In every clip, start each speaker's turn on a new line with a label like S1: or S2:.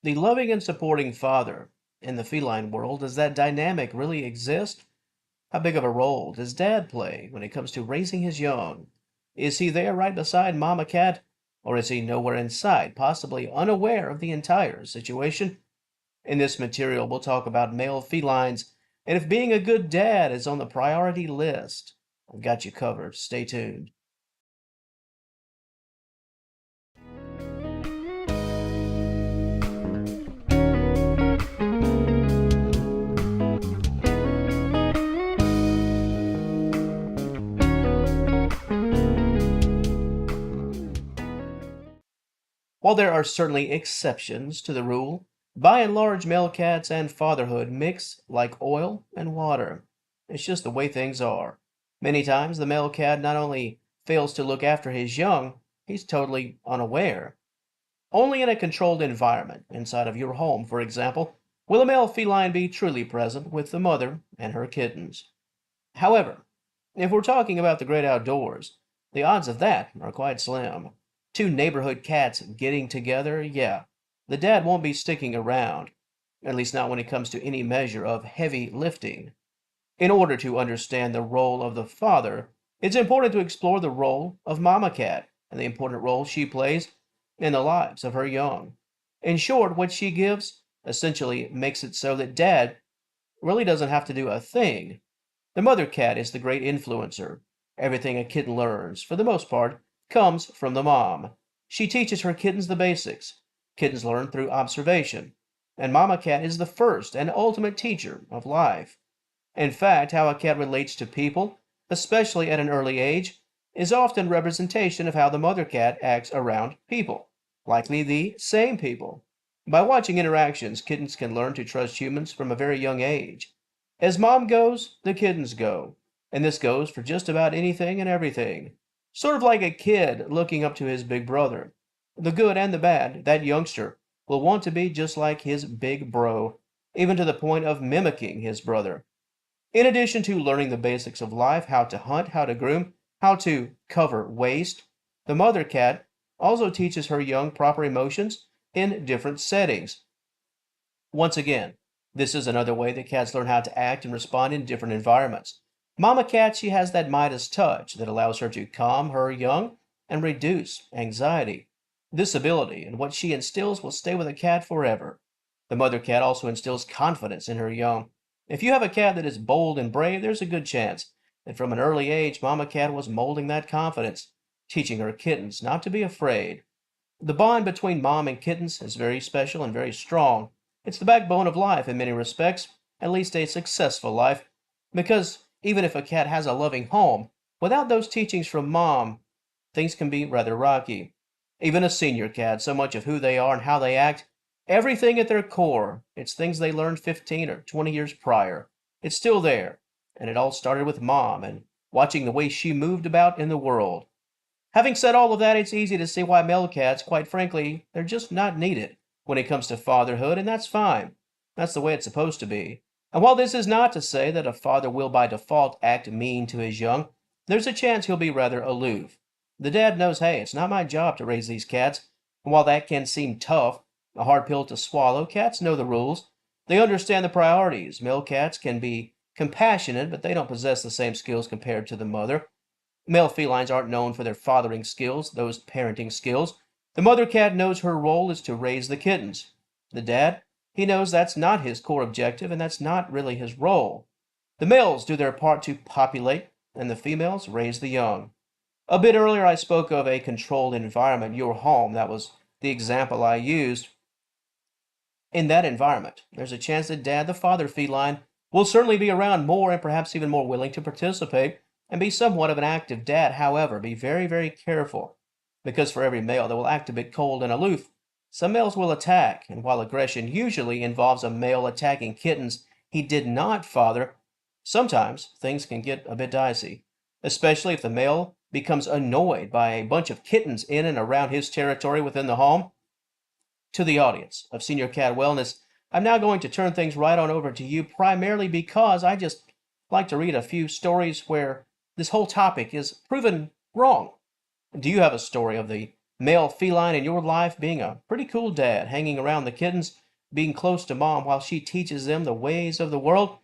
S1: The loving and supporting father in the feline world, does that dynamic really exist? How big of a role does dad play when it comes to raising his young? Is he there right beside Mama Cat, or is he nowhere in sight, possibly unaware of the entire situation? In this material, we'll talk about male felines and if being a good dad is on the priority list. I've got you covered. Stay tuned. While there are certainly exceptions to the rule, by and large male cats and fatherhood mix like oil and water. It's just the way things are. Many times the male cat not only fails to look after his young, he's totally unaware. Only in a controlled environment, inside of your home, for example, will a male feline be truly present with the mother and her kittens. However, if we're talking about the great outdoors, the odds of that are quite slim. Two neighborhood cats getting together, yeah, the dad won't be sticking around, at least not when it comes to any measure of heavy lifting. In order to understand the role of the father, it's important to explore the role of Mama Cat and the important role she plays in the lives of her young. In short, what she gives essentially makes it so that dad really doesn't have to do a thing. The mother cat is the great influencer. Everything a kitten learns, for the most part, comes from the mom. She teaches her kittens the basics. Kittens learn through observation. And Mama Cat is the first and ultimate teacher of life. In fact, how a cat relates to people, especially at an early age, is often representation of how the mother cat acts around people, likely the same people. By watching interactions, kittens can learn to trust humans from a very young age. As mom goes, the kittens go. And this goes for just about anything and everything. Sort of like a kid looking up to his big brother. The good and the bad, that youngster will want to be just like his big bro, even to the point of mimicking his brother. In addition to learning the basics of life, how to hunt, how to groom, how to cover waste, the mother cat also teaches her young proper emotions in different settings. Once again, this is another way that cats learn how to act and respond in different environments. Mama cat, she has that Midas touch that allows her to calm her young and reduce anxiety. This ability and what she instills will stay with a cat forever. The mother cat also instills confidence in her young. If you have a cat that is bold and brave, there's a good chance that from an early age, Mama cat was molding that confidence, teaching her kittens not to be afraid. The bond between mom and kittens is very special and very strong. It's the backbone of life in many respects, at least a successful life, because even if a cat has a loving home, without those teachings from mom, things can be rather rocky. Even a senior cat, so much of who they are and how they act, everything at their core, it's things they learned 15 or 20 years prior. It's still there, and it all started with mom and watching the way she moved about in the world. Having said all of that, it's easy to see why male cats, quite frankly, they're just not needed when it comes to fatherhood, and that's fine. That's the way it's supposed to be. And while this is not to say that a father will by default act mean to his young, there's a chance he'll be rather aloof. The dad knows, hey, it's not my job to raise these cats, and while that can seem tough, a hard pill to swallow, cats know the rules. They understand the priorities. Male cats can be compassionate, but they don't possess the same skills compared to the mother. Male felines aren't known for their fathering skills, those parenting skills. The mother cat knows her role is to raise the kittens. The dad, he knows that's not his core objective and that's not really his role. The males do their part to populate, and the females raise the young. A bit earlier, I spoke of a controlled environment, your home. That was the example I used. In that environment, there's a chance that dad, the father feline, will certainly be around more and perhaps even more willing to participate and be somewhat of an active dad. However, be very, very careful, because for every male that will act a bit cold and aloof, some males will attack, and while aggression usually involves a male attacking kittens he did not father, sometimes things can get a bit dicey, especially if the male becomes annoyed by a bunch of kittens in and around his territory within the home. To the audience of Senior Cat Wellness, I'm now going to turn things right on over to you, primarily because I just like to read a few stories where this whole topic is proven wrong. Do you have a story of the male feline in your life being a pretty cool dad, hanging around the kittens, being close to mom while she teaches them the ways of the world.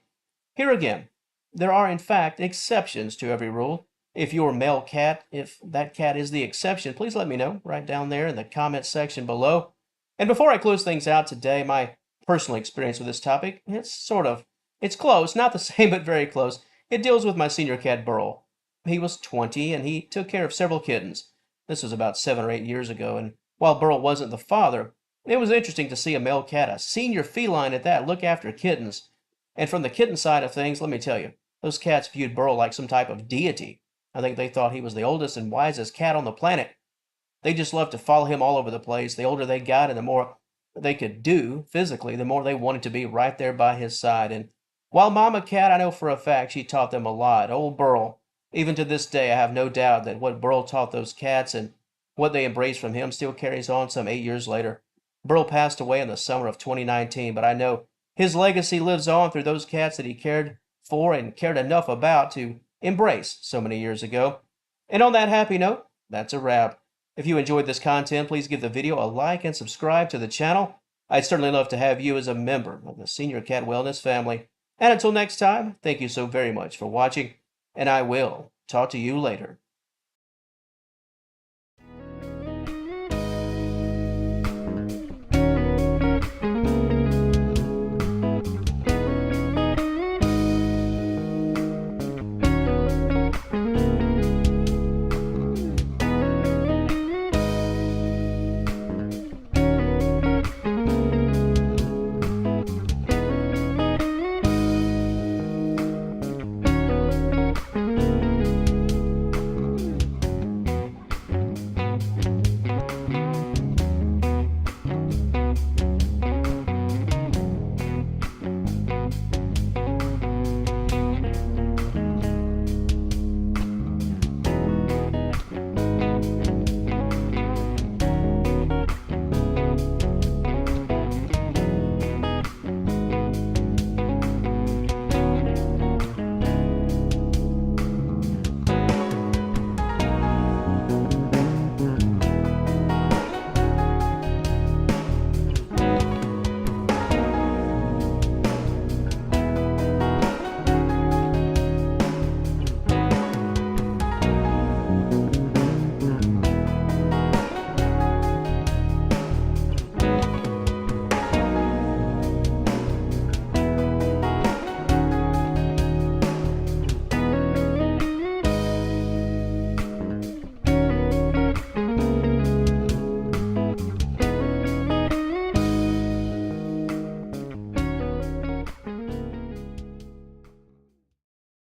S1: Here again, there are in fact exceptions to every rule. If your male cat, if that cat is the exception, please let me know right down there in the comments section below. And before I close things out today, my personal experience with this topic, it's close, not the same, but very close. It deals with my senior cat, Burl. He was 20 and he took care of several kittens. This was about 7 or 8 years ago, and while Burl wasn't the father, it was interesting to see a male cat, a senior feline at that, look after kittens. And from the kitten side of things, let me tell you, those cats viewed Burl like some type of deity. I think they thought he was the oldest and wisest cat on the planet. They just loved to follow him all over the place. The older they got and the more they could do physically, the more they wanted to be right there by his side. And while Mama Cat, I know for a fact she taught them a lot, old Burl, even to this day, I have no doubt that what Burl taught those cats and what they embraced from him still carries on some 8 years later. Burl passed away in the summer of 2019, but I know his legacy lives on through those cats that he cared for and cared enough about to embrace so many years ago. And on that happy note, that's a wrap. If you enjoyed this content, please give the video a like and subscribe to the channel. I'd certainly love to have you as a member of the Senior Cat Wellness family. And until next time, thank you so very much for watching, and I will talk to you later.